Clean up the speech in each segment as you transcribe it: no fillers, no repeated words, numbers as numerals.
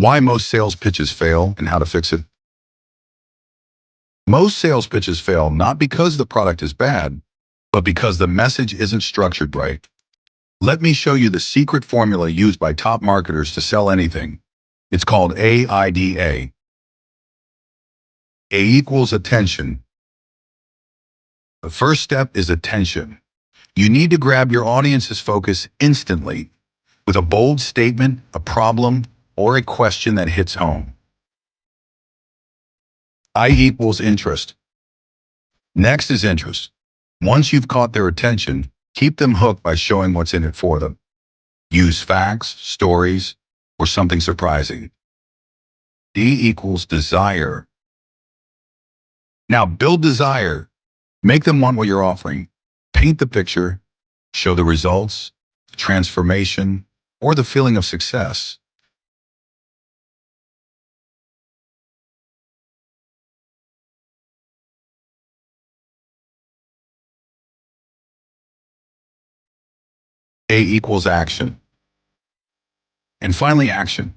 Why most sales pitches fail and how to fix it. Most sales pitches fail not because the product is bad, but because the message isn't structured right. Let me show you the secret formula used by top marketers to sell anything. It's called AIDA. A equals attention. The first step is attention. You need to grab your audience's focus instantly with a bold statement, a problem, or a question that hits home. I equals interest. Next is interest. Once you've caught their attention, keep them hooked by showing what's in it for them. Use facts, stories, or something surprising. D equals desire. Now build desire. Make them want what you're offering. Paint the picture, show the results, the transformation, or the feeling of success. A equals action. And finally, action.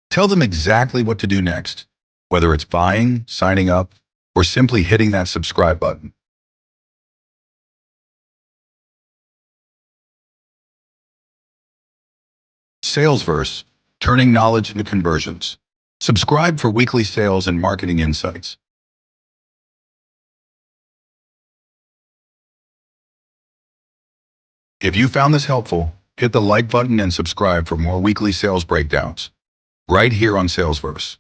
Tell them exactly what to do next, whether it's buying, signing up, or simply hitting that subscribe button. SalesVerse, turning knowledge into conversions. Subscribe for weekly sales and marketing insights. If you found this helpful, hit the like button and subscribe for more weekly sales breakdowns right here on SalesVerse.